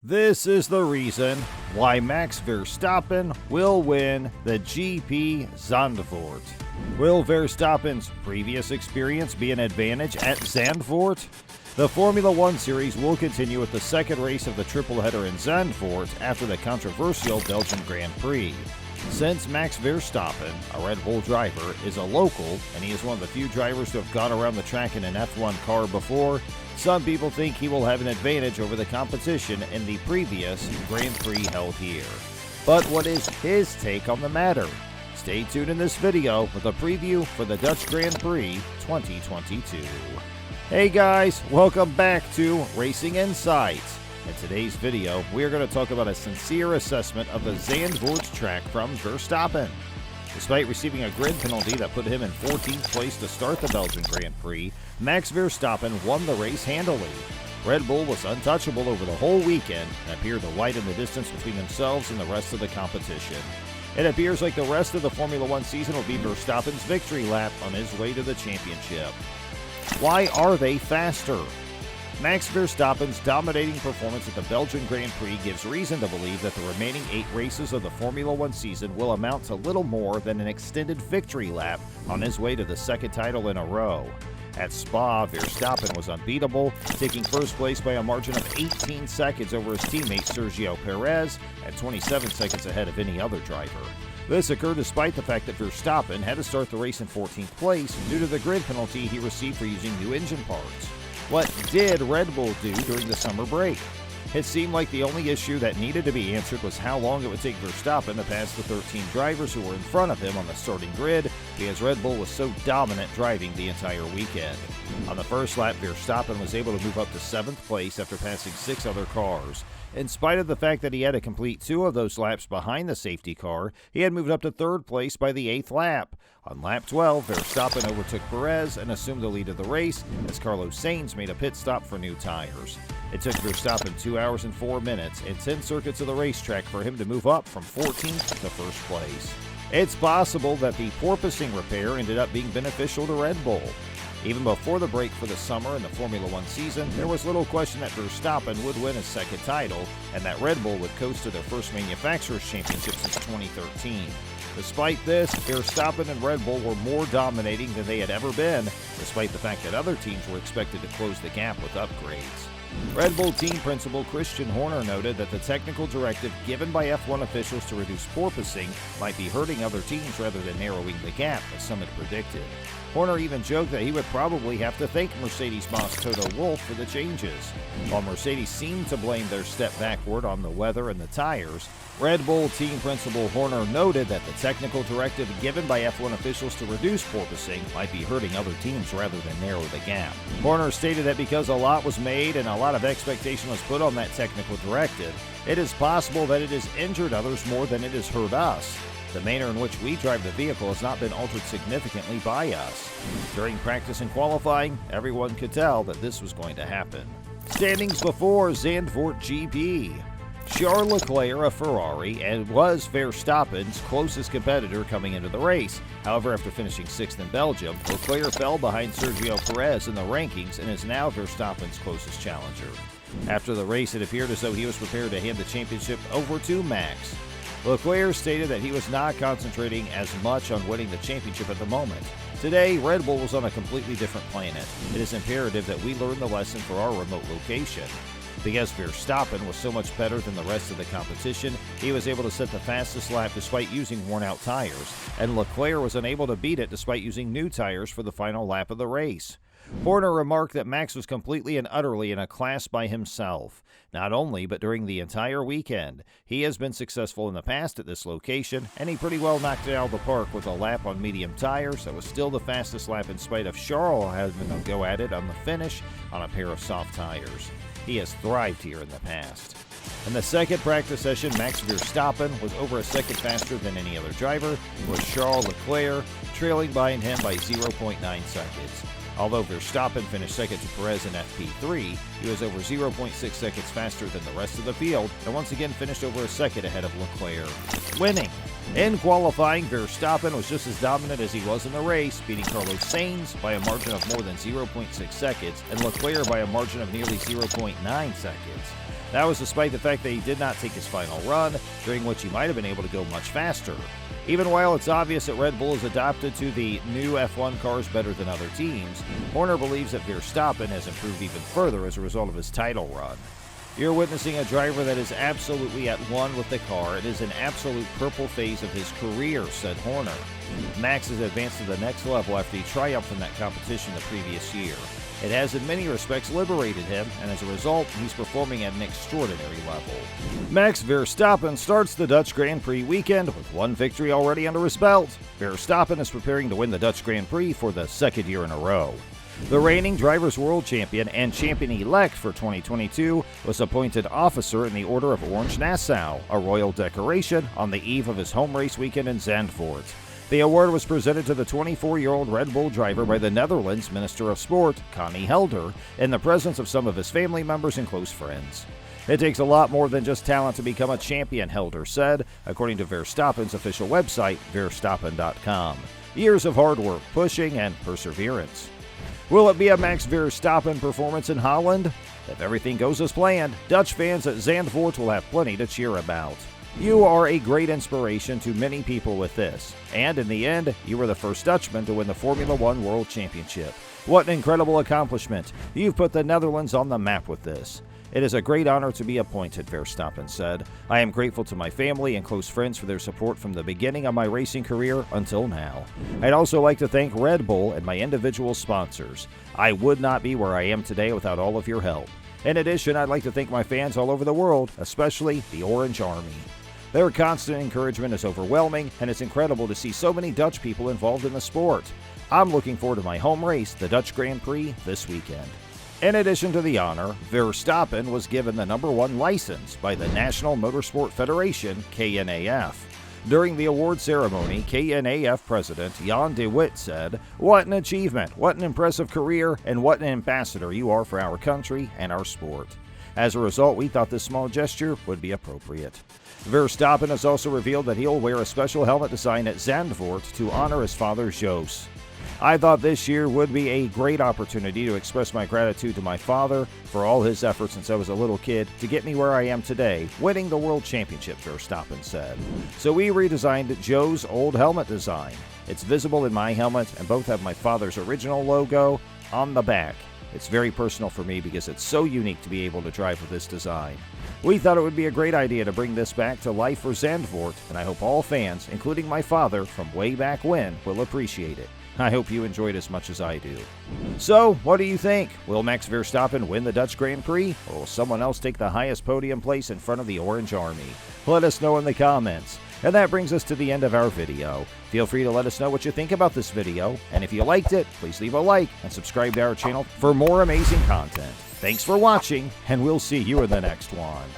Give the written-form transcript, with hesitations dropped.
This is the reason why Max Verstappen will win the GP Zandvoort. Will Verstappen's previous experience be an advantage at Zandvoort? The Formula One Series will continue with the second race of the triple header in Zandvoort after the controversial Belgian Grand Prix. Since Max Verstappen, a Red Bull driver, is a local, and he is one of the few drivers to have gone around the track in an F1 car before, some people think he will have an advantage over the competition in the previous Grand Prix held here. But what is his take on the matter? Stay tuned in this video with a preview for the Dutch Grand Prix 2022. Hey guys, welcome back to Racing Insights. In today's video, we are going to talk about a sincere assessment of the Zandvoort track from Verstappen. Despite receiving a grid penalty that put him in 14th place to start the Belgian Grand Prix, Max Verstappen won the race handily. Red Bull was untouchable over the whole weekend and appeared to widen the distance between themselves and the rest of the competition. It appears like the rest of the Formula One season will be Verstappen's victory lap on his way to the championship. Why are they faster? Max Verstappen's dominating performance at the Belgian Grand Prix gives reason to believe that the remaining 8 races of the Formula One season will amount to little more than an extended victory lap on his way to the second title in a row. At Spa, Verstappen was unbeatable, taking first place by a margin of 18 seconds over his teammate Sergio Perez and 27 seconds ahead of any other driver. This occurred despite the fact that Verstappen had to start the race in 14th place due to the grid penalty he received for using new engine parts. What did Red Bull do during the summer break? It seemed like the only issue that needed to be answered was how long it would take Verstappen to pass the 13 drivers who were in front of him on the starting grid, because Red Bull was so dominant driving the entire weekend. On the first lap, Verstappen was able to move up to 7th place after passing 6 other cars. In spite of the fact that he had to complete 2 of those laps behind the safety car, he had moved up to 3rd place by the 8th lap. On lap 12, Verstappen overtook Perez and assumed the lead of the race as Carlos Sainz made a pit stop for new tires. It took Verstappen 2 hours and 4 minutes and 10 circuits of the racetrack for him to move up from 14th to 1st place. It's possible that the porpoising repair ended up being beneficial to Red Bull. Even before the break for the summer in the Formula One season, there was little question that Verstappen would win his second title and that Red Bull would coast to their first Manufacturers' Championship since 2013. Despite this, Verstappen and Red Bull were more dominating than they had ever been, despite the fact that other teams were expected to close the gap with upgrades. Red Bull team principal Christian Horner noted that the technical directive given by F1 officials to reduce porpoising might be hurting other teams rather than narrowing the gap, as some had predicted. Horner even joked that he would probably have to thank Mercedes boss Toto Wolff for the changes. While Mercedes seemed to blame their step backward on the weather and the tires, Red Bull team principal Horner noted that the technical directive given by F1 officials to reduce porpoising might be hurting other teams rather than narrow the gap. Horner stated that because a lot was made and a lot of expectation was put on that technical directive, it is possible that it has injured others more than it has hurt us. The manner in which we drive the vehicle has not been altered significantly by us. During practice and qualifying, everyone could tell that this was going to happen. Standings before Zandvoort GP. Charles Leclerc of Ferrari and was Verstappen's closest competitor coming into the race. However, after finishing 6th in Belgium, Leclerc fell behind Sergio Perez in the rankings and is now Verstappen's closest challenger. After the race, it appeared as though he was prepared to hand the championship over to Max. Leclerc stated that he was not concentrating as much on winning the championship at the moment. Today, Red Bull was on a completely different planet. It is imperative that we learn the lesson for our remote location. Because Verstappen was so much better than the rest of the competition, he was able to set the fastest lap despite using worn-out tires, and Leclerc was unable to beat it despite using new tires for the final lap of the race. Horner remarked that Max was completely and utterly in a class by himself. Not only, but during the entire weekend. He has been successful in the past at this location, and he pretty well knocked it out of the park with a lap on medium tires that was still the fastest lap in spite of Charles having to go at it on the finish on a pair of soft tires. He has thrived here in the past. In the second practice session, Max Verstappen was over a second faster than any other driver, with Charles Leclerc trailing behind him by 0.9 seconds. Although Verstappen finished second to Perez in FP3, he was over 0.6 seconds faster than the rest of the field and once again finished over a second ahead of Leclerc. Winning. In qualifying, Verstappen was just as dominant as he was in the race, beating Carlos Sainz by a margin of more than 0.6 seconds and Leclerc by a margin of nearly 0.9 seconds. That was despite the fact that he did not take his final run, during which he might have been able to go much faster. Even while it's obvious that Red Bull is adopted to the new F1 cars better than other teams, Horner believes that Verstappen has improved even further as a result of his title run. You're witnessing a driver that is absolutely at one with the car. It is an absolute purple phase of his career, said Horner. Max has advanced to the next level after he triumphed in that competition the previous year. It has in many respects liberated him, and as a result, he's performing at an extraordinary level. Max Verstappen starts the Dutch Grand Prix weekend with one victory already under his belt. Verstappen is preparing to win the Dutch Grand Prix for the second year in a row. The reigning Drivers' World Champion and champion-elect for 2022 was appointed officer in the Order of Orange Nassau, a royal decoration, on the eve of his home race weekend in Zandvoort. The award was presented to the 24-year-old Red Bull driver by the Netherlands Minister of Sport, Connie Helder, in the presence of some of his family members and close friends. It takes a lot more than just talent to become a champion, Helder said, according to Verstappen's official website, verstappen.com. Years of hard work, pushing, and perseverance. Will it be a Max Verstappen performance in Holland? If everything goes as planned, Dutch fans at Zandvoort will have plenty to cheer about. You are a great inspiration to many people with this, and in the end, you were the first Dutchman to win the Formula One World Championship. What an incredible accomplishment. You've put the Netherlands on the map with this. It is a great honor to be appointed, Verstappen said. I am grateful to my family and close friends for their support from the beginning of my racing career until now. I'd also like to thank Red Bull and my individual sponsors. I would not be where I am today without all of your help. In addition, I'd like to thank my fans all over the world, especially the Orange Army. Their constant encouragement is overwhelming, and it's incredible to see so many Dutch people involved in the sport. I'm looking forward to my home race, the Dutch Grand Prix, this weekend. In addition to the honor, Verstappen was given the #1 license by the National Motorsport Federation, KNAF. During the award ceremony, KNAF President Jan de Wit said, "What an achievement, what an impressive career, and what an ambassador you are for our country and our sport." As a result, we thought this small gesture would be appropriate. Verstappen has also revealed that he'll wear a special helmet design at Zandvoort to honor his father, Jos. I thought this year would be a great opportunity to express my gratitude to my father for all his efforts since I was a little kid to get me where I am today, winning the World Championship, Verstappen said. So we redesigned Joe's old helmet design. It's visible in my helmet, and both have my father's original logo on the back. It's very personal for me because it's so unique to be able to drive with this design. We thought it would be a great idea to bring this back to life for Zandvoort, and I hope all fans, including my father from way back when, will appreciate it. I hope you enjoyed as much as I do. So, what do you think? Will Max Verstappen win the Dutch Grand Prix, or will someone else take the highest podium place in front of the Orange Army? Let us know in the comments. And that brings us to the end of our video. Feel free to let us know what you think about this video, and if you liked it, please leave a like and subscribe to our channel for more amazing content. Thanks for watching, and we'll see you in the next one.